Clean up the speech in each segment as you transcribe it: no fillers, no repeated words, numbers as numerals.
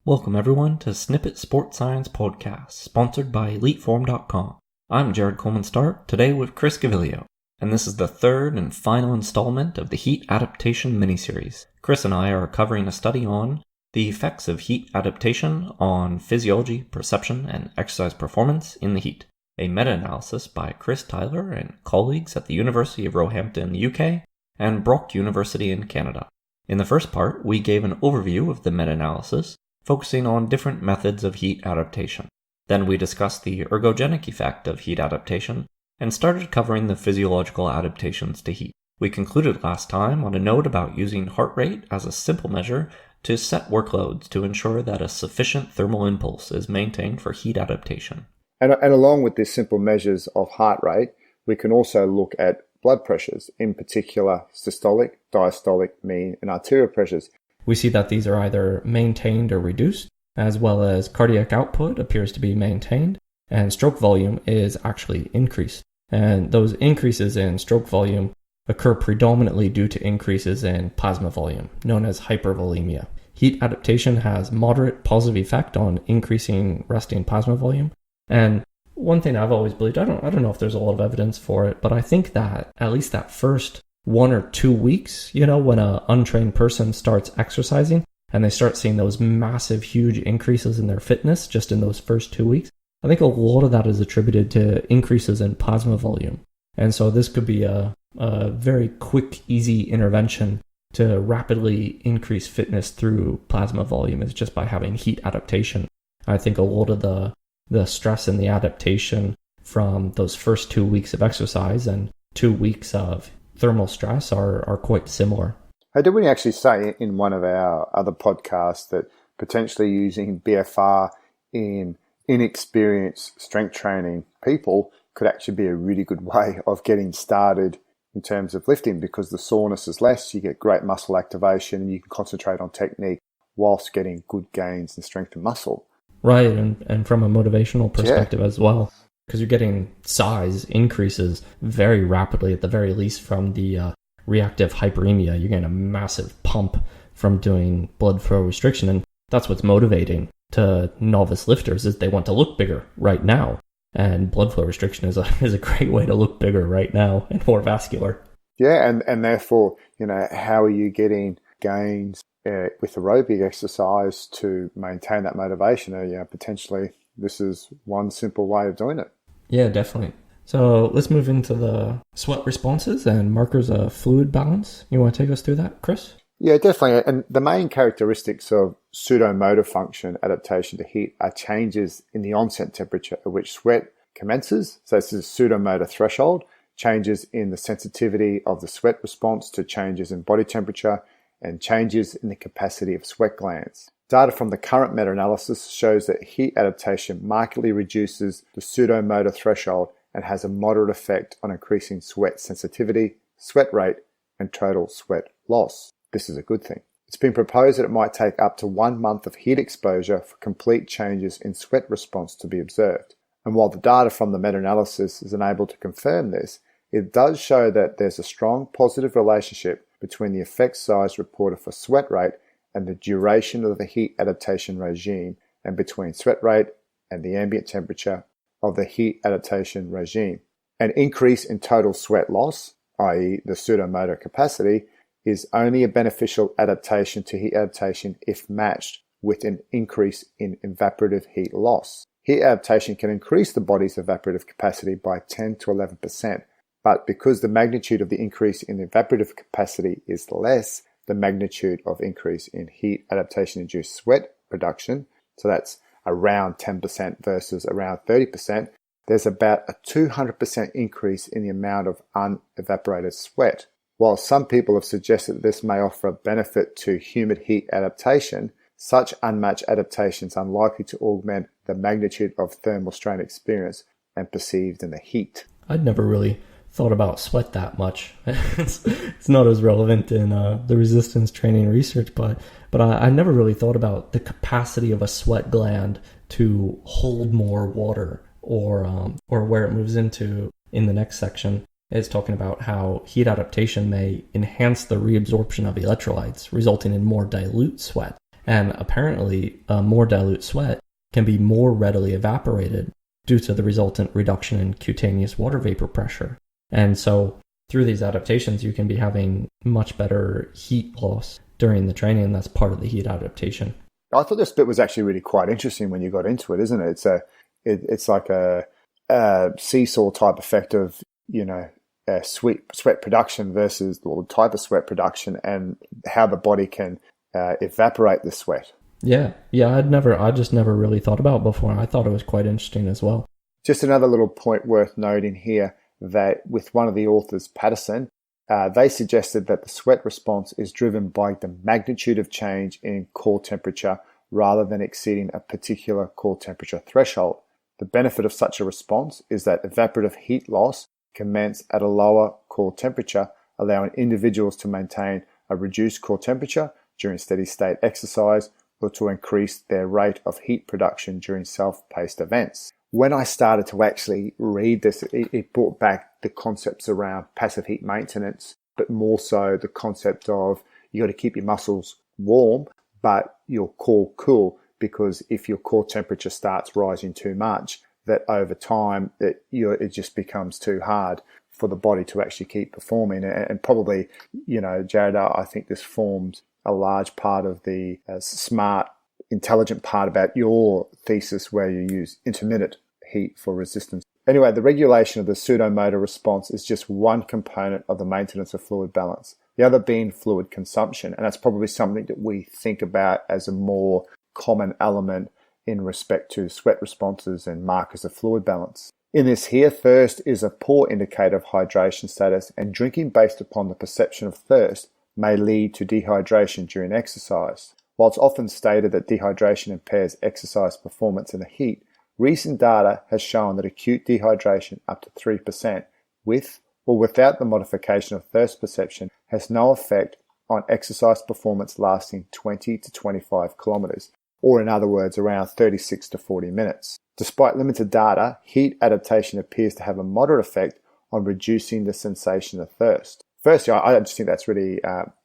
Welcome everyone to Snippit Sports Science Podcast, sponsored by EliteForm.com. I'm Jared Coleman-Stark, today with Chris Gaviglio, and this is the third and final installment of the heat adaptation miniseries. Chris and I are covering a study on the effects of heat adaptation on physiology, perception, and exercise performance in the heat, a meta-analysis by Chris Tyler and colleagues at the University of Roehampton in the UK and Brock University in Canada. In the first part, we gave an overview of the meta-analysis, focusing on different methods of heat adaptation. Then we discussed the ergogenic effect of heat adaptation and started covering the physiological adaptations to heat. We concluded last time on a note about using heart rate as a simple measure to set workloads to ensure that a sufficient thermal impulse is maintained for heat adaptation. And along with these simple measures of heart rate, we can also look at blood pressures, in particular systolic, diastolic, mean, and arterial pressures. We see that these are either maintained or reduced, as well as cardiac output appears to be maintained, and stroke volume is actually increased. And those increases in stroke volume occur predominantly due to increases in plasma volume, known as hypervolemia. Heat adaptation has moderate positive effect on increasing resting plasma volume. And one thing I've always believed, I don't know if there's a lot of evidence for it, but I think that at least that first 1 or 2 weeks, when an untrained person starts exercising and they start seeing those massive, huge increases in their fitness just in those first 2 weeks, I think a lot of that is attributed to increases in plasma volume. And so this could be a very quick, easy intervention to rapidly increase fitness through plasma volume is just by having heat adaptation. I think a lot of the stress and the adaptation from those first 2 weeks of exercise and 2 weeks of thermal stress are quite similar. Did we actually say in one of our other podcasts that potentially using BFR in inexperienced strength training people could actually be a really good way of getting started in terms of lifting, because the soreness is less, you get great muscle activation, and you can concentrate on technique whilst getting good gains in strength and muscle. Right, and from a motivational perspective as well, because you're getting size increases very rapidly, at the very least from the reactive hyperemia. You're getting a massive pump from doing blood flow restriction, and that's what's motivating to novice lifters, is they want to look bigger right now. And blood flow restriction is a great way to look bigger right now and more vascular. Yeah, and therefore, how are you getting gains with aerobic exercise to maintain that motivation? Potentially this is one simple way of doing it. Yeah, definitely. So let's move into the sweat responses and markers of fluid balance. You want to take us through that, Chris? Yeah, definitely. And the main characteristics of pseudomotor function adaptation to heat are changes in the onset temperature at which sweat commences. So this is pseudomotor threshold, changes in the sensitivity of the sweat response to changes in body temperature, and changes in the capacity of sweat glands. Data from the current meta-analysis shows that heat adaptation markedly reduces the pseudomotor threshold and has a moderate effect on increasing sweat sensitivity, sweat rate, and total sweat loss. This is a good thing. It's been proposed that it might take up to 1 month of heat exposure for complete changes in sweat response to be observed. And while the data from the meta-analysis is unable to confirm this, it does show that there's a strong positive relationship between the effect size reported for sweat rate and the duration of the heat adaptation regime, and between sweat rate and the ambient temperature of the heat adaptation regime. An increase in total sweat loss, i.e. the pseudomotor capacity, is only a beneficial adaptation to heat adaptation if matched with an increase in evaporative heat loss. Heat adaptation can increase the body's evaporative capacity by 10 to 11%, but because the magnitude of the increase in evaporative capacity is less, the magnitude of increase in heat adaptation-induced sweat production, so that's around 10% versus around 30%, there's about a 200% increase in the amount of unevaporated sweat. While some people have suggested that this may offer a benefit to humid heat adaptation, such unmatched adaptations are unlikely to augment the magnitude of thermal strain experienced and perceived in the heat. I'd never really thought about sweat that much. It's not as relevant in the resistance training research, but I never really thought about the capacity of a sweat gland to hold more water, or where it moves into in the next section is talking about how heat adaptation may enhance the reabsorption of electrolytes, resulting in more dilute sweat. And apparently, more dilute sweat can be more readily evaporated due to the resultant reduction in cutaneous water vapor pressure. And so through these adaptations, you can be having much better heat loss during the training, and that's part of the heat adaptation. I thought this bit was actually really quite interesting when you got into it, isn't it? It's like a seesaw type effect of, sweat production versus the type of sweat production and how the body can evaporate the sweat. Yeah, I just never really thought about it before. I thought it was quite interesting as well. Just another little point worth noting here, that with one of the authors, Patterson, they suggested that the sweat response is driven by the magnitude of change in core temperature rather than exceeding a particular core temperature threshold. The benefit of such a response is that evaporative heat loss commences at a lower core temperature, allowing individuals to maintain a reduced core temperature during steady state exercise or to increase their rate of heat production during self-paced events. When I started to actually read this, it brought back the concepts around passive heat maintenance, but more so the concept of you got to keep your muscles warm, but your core cool, because if your core temperature starts rising too much, that over time it just becomes too hard for the body to actually keep performing. And probably, Jared, I think this forms a large part of the smart, intelligent part about your thesis where you use intermittent heat for resistance. Anyway, the regulation of the pseudomotor response is just one component of the maintenance of fluid balance, the other being fluid consumption. And that's probably something that we think about as a more common element in respect to sweat responses and markers of fluid balance. In this here, thirst is a poor indicator of hydration status, and drinking based upon the perception of thirst may lead to dehydration during exercise. While it's often stated that dehydration impairs exercise performance in the heat, recent data has shown that acute dehydration up to 3% with or without the modification of thirst perception has no effect on exercise performance lasting 20 to 25 kilometers, or in other words, around 36 to 40 minutes. Despite limited data, heat adaptation appears to have a moderate effect on reducing the sensation of thirst. Firstly, I just think that's really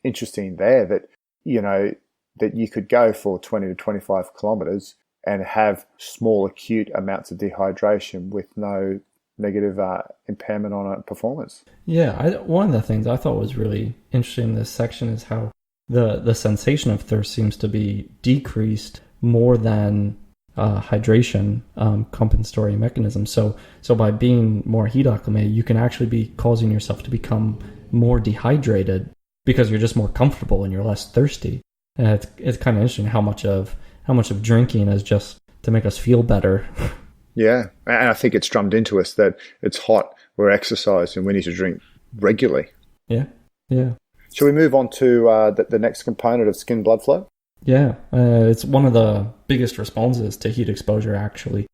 interesting there that, that you could go for 20 to 25 kilometers and have small acute amounts of dehydration with no negative impairment on performance. Yeah, one of the things I thought was really interesting in this section is how the sensation of thirst seems to be decreased more than hydration compensatory mechanism. So by being more heat acclimated, you can actually be causing yourself to become more dehydrated because you're just more comfortable and you're less thirsty. And it's kind of interesting how much of drinking is just to make us feel better. Yeah, and I think it's drummed into us that it's hot, we're exercising, we need to drink regularly. Yeah. Shall we move on to the next component of skin blood flow? Yeah, it's one of the biggest responses to heat exposure, actually.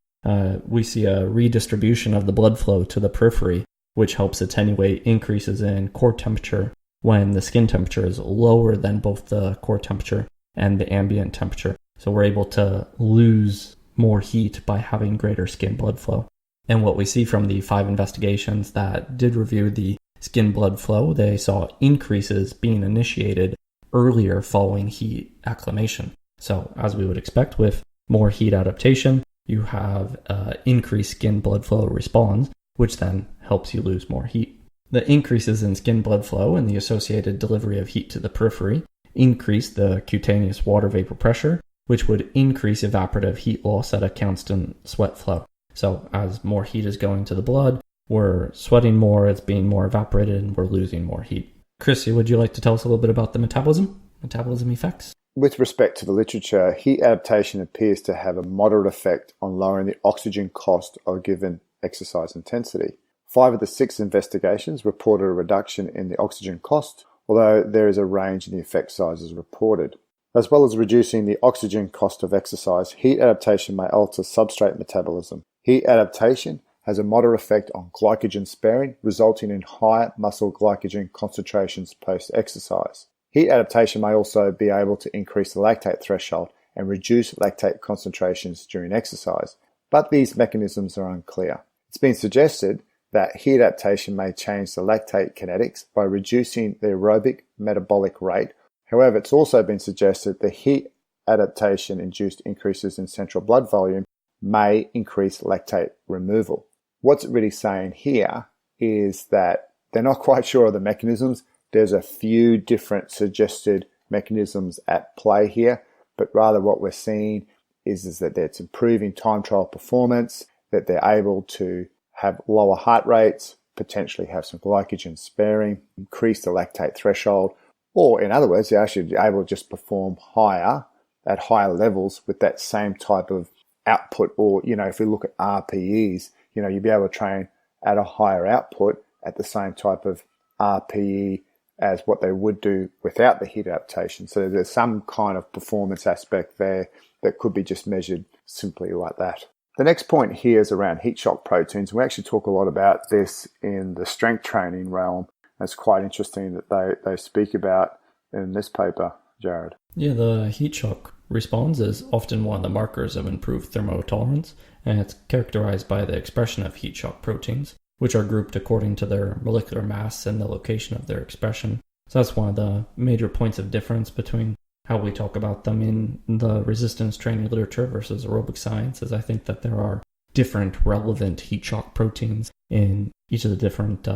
We see a redistribution of the blood flow to the periphery, which helps attenuate increases in core temperature when the skin temperature is lower than both the core temperature and the ambient temperature. So we're able to lose more heat by having greater skin blood flow. And what we see from the 5 investigations that did review the skin blood flow, they saw increases being initiated earlier following heat acclimation. So as we would expect with more heat adaptation, you have increased skin blood flow response, which then helps you lose more heat. The increases in skin blood flow and the associated delivery of heat to the periphery increase the cutaneous water vapor pressure, which would increase evaporative heat loss at a constant sweat flow. So as more heat is going to the blood, we're sweating more, it's being more evaporated, and we're losing more heat. Chrissy, would you like to tell us a little bit about the metabolism effects? With respect to the literature, heat adaptation appears to have a moderate effect on lowering the oxygen cost of a given exercise intensity. 5 of the 6 investigations reported a reduction in the oxygen cost, although there is a range in the effect sizes reported. As well as reducing the oxygen cost of exercise, heat adaptation may alter substrate metabolism. Heat adaptation has a moderate effect on glycogen sparing, resulting in higher muscle glycogen concentrations post-exercise. Heat adaptation may also be able to increase the lactate threshold and reduce lactate concentrations during exercise, but these mechanisms are unclear. It's been suggested that heat adaptation may change the lactate kinetics by reducing the aerobic metabolic rate. However, it's also been suggested that heat adaptation induced increases in central blood volume may increase lactate removal. What's it really saying here is that they're not quite sure of the mechanisms. There's a few different suggested mechanisms at play here, but rather what we're seeing is that it's improving time trial performance, that they're able to have lower heart rates, potentially have some glycogen sparing, increase the lactate threshold, or in other words, they're actually able to just perform higher at higher levels with that same type of output. Or, if we look at RPEs, you'd be able to train at a higher output at the same type of RPE as what they would do without the heat adaptation. So there's some kind of performance aspect there that could be just measured simply like that. The next point here is around heat shock proteins. We actually talk a lot about this in the strength training realm. It's quite interesting that they speak about in this paper, Jared. Yeah, the heat shock response is often one of the markers of improved thermotolerance, and it's characterized by the expression of heat shock proteins, which are grouped according to their molecular mass and the location of their expression. So that's one of the major points of difference between how we talk about them in the resistance training literature versus aerobic science, is I think that there are different relevant heat shock proteins in each of the different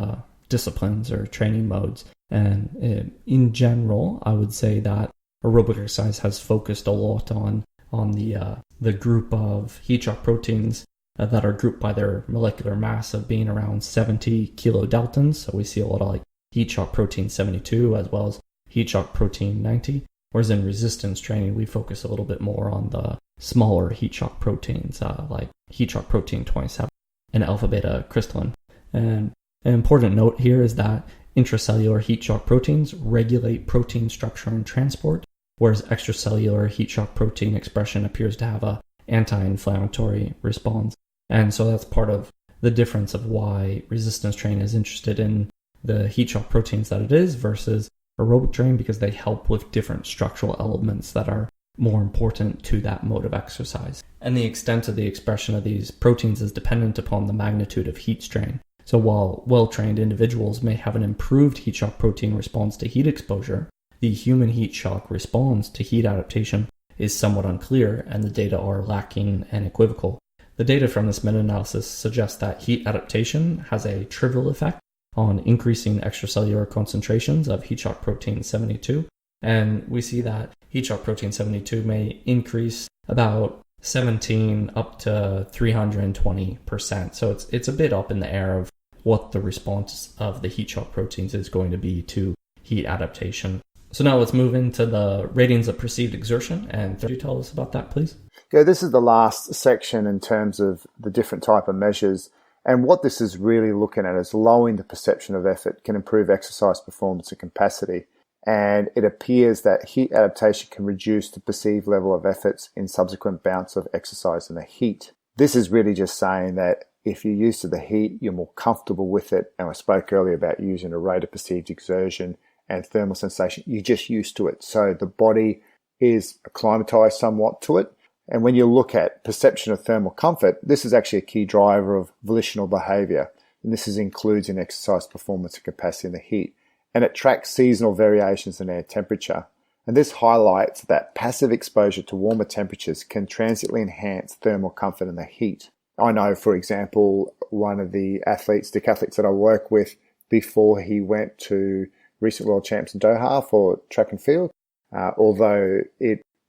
disciplines or training modes. And in general, I would say that aerobic exercise has focused a lot on the group of heat shock proteins that are grouped by their molecular mass of being around 70 kilodaltons. So we see a lot of like heat shock protein 72 as well as heat shock protein 90. Whereas in resistance training, we focus a little bit more on the smaller heat shock proteins, like heat shock protein 27 and alpha beta crystalline. And an important note here is that intracellular heat shock proteins regulate protein structure and transport, whereas extracellular heat shock protein expression appears to have a anti-inflammatory response. And so that's part of the difference of why resistance training is interested in the heat shock proteins that it is versus aerobic training, because they help with different structural elements that are more important to that mode of exercise. And the extent of the expression of these proteins is dependent upon the magnitude of heat strain. So while well-trained individuals may have an improved heat shock protein response to heat exposure, the human heat shock response to heat adaptation is somewhat unclear, and the data are lacking and equivocal. The data from this meta-analysis suggests that heat adaptation has a trivial effect on increasing extracellular concentrations of heat shock protein 72. And we see that heat shock protein 72 may increase about 17 up to 320%. So it's a bit up in the air of what the response of the heat shock proteins is going to be to heat adaptation. So now let's move into the ratings of perceived exertion. And could you tell us about that, please? Yeah, this is the last section in terms of the different type of measures. And what this is really looking at is lowering the perception of effort can improve exercise performance and capacity. And it appears that heat adaptation can reduce the perceived level of efforts in subsequent bouts of exercise in the heat. This is really just saying that if you're used to the heat, you're more comfortable with it. And I spoke earlier about using a rate of perceived exertion and thermal sensation. You're just used to it. So the body is acclimatized somewhat to it. And when you look at perception of thermal comfort, this is actually a key driver of volitional behavior. And this includes in exercise performance and capacity in the heat. And it tracks seasonal variations in air temperature. And this highlights that passive exposure to warmer temperatures can transiently enhance thermal comfort in the heat. I know, for example, one of the decathletes that I work with before he went to recent World Champs in Doha for track and field, although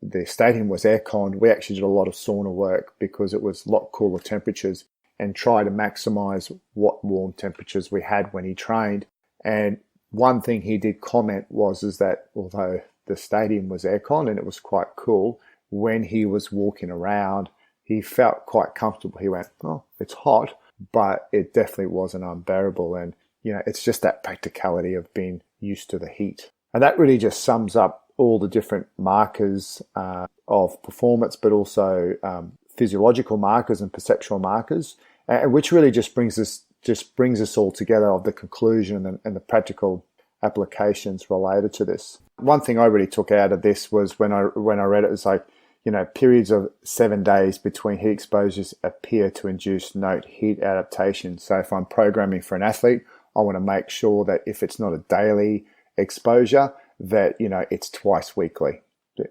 the stadium was air-conned, we actually did a lot of sauna work because it was a lot cooler temperatures and try to maximize what warm temperatures we had when he trained. And one thing he did comment is that although the stadium was air-conned and it was quite cool, when he was walking around, he felt quite comfortable. He went, oh, it's hot, but it definitely wasn't unbearable. And, it's just that practicality of being used to the heat. And that really just sums up all the different markers of performance, but also physiological markers and perceptual markers, which really just brings us all together of the conclusion and the practical applications related to this. One thing I really took out of this was when I read it was like, periods of 7 days between heat exposures appear to induce heat adaptation. So if I'm programming for an athlete, I want to make sure that if it's not a daily exposure, that, it's twice weekly.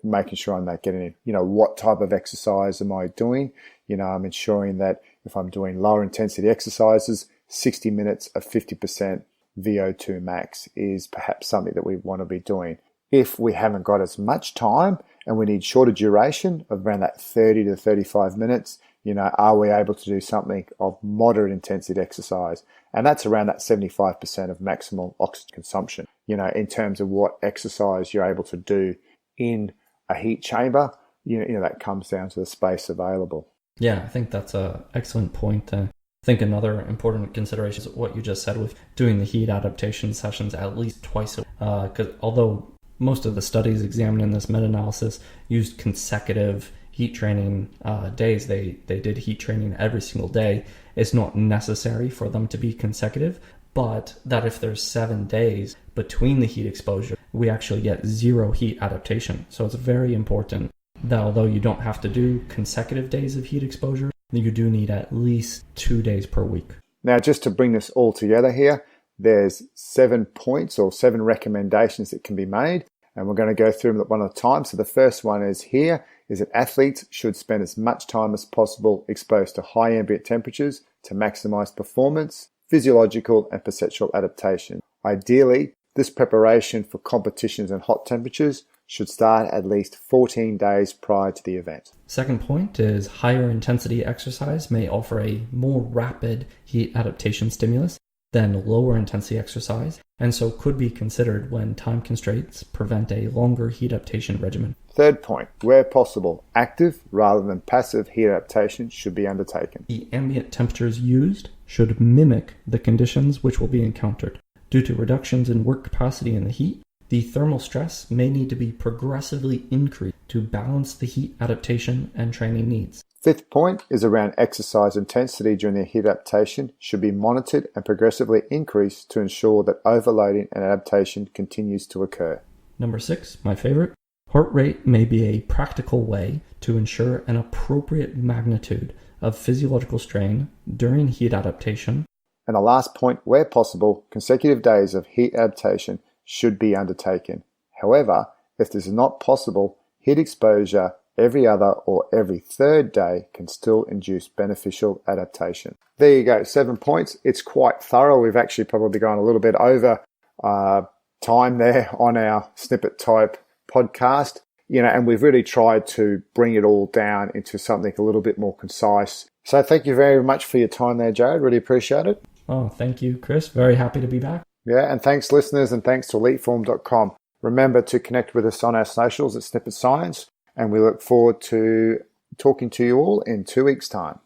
making sure I'm not getting in. What type of exercise am I doing? I'm ensuring that if I'm doing lower intensity exercises, 60 minutes of 50% VO2 max is perhaps something that we want to be doing. If we haven't got as much time and we need shorter duration of around that 30 to 35 minutes, are we able to do something of moderate intensity exercise? And that's around that 75% of maximal oxygen consumption, in terms of what exercise you're able to do in a heat chamber. That comes down to the space available. Yeah, I think that's an excellent point. I think another important consideration is what you just said with doing the heat adaptation sessions at least twice a week. Because although most of the studies examined in this meta-analysis used consecutive heat training days, they did heat training every single day. It's not necessary for them to be consecutive, but that if there's 7 days between the heat exposure, we actually get zero heat adaptation. So it's very important that although you don't have to do consecutive days of heat exposure, you do need at least 2 days per week. Now, just to bring this all together here, there's 7 points or 7 recommendations that can be made, and we're going to go through them one at a time. So the first one is that athletes should spend as much time as possible exposed to high ambient temperatures to maximize performance, physiological and perceptual adaptation. Ideally, this preparation for competitions in hot temperatures should start at least 14 days prior to the event. Second point is higher intensity exercise may offer a more rapid heat adaptation stimulus than lower intensity exercise, and so could be considered when time constraints prevent a longer heat adaptation regimen. Third point, where possible, active rather than passive heat adaptation should be undertaken. The ambient temperatures used should mimic the conditions which will be encountered. Due to reductions in work capacity in the heat, the thermal stress may need to be progressively increased to balance the heat adaptation and training needs. Fifth point is around exercise intensity during the heat adaptation should be monitored and progressively increased to ensure that overloading and adaptation continues to occur. Number 6, my favorite. Heart rate may be a practical way to ensure an appropriate magnitude of physiological strain during heat adaptation. And the last point, where possible, consecutive days of heat adaptation should be undertaken. However, if this is not possible, heat exposure every other or every third day can still induce beneficial adaptation. There you go, 7 points. It's quite thorough. We've actually probably gone a little bit over time there on our snippet type podcast, and we've really tried to bring it all down into something a little bit more concise. So thank you very much for your time there, Jared. Really appreciate it. Oh, thank you, Chris. Very happy to be back. Yeah, and thanks listeners, and thanks to eliteform.com. Remember to connect with us on our socials at Snippet Science, and we look forward to talking to you all in 2 weeks' time.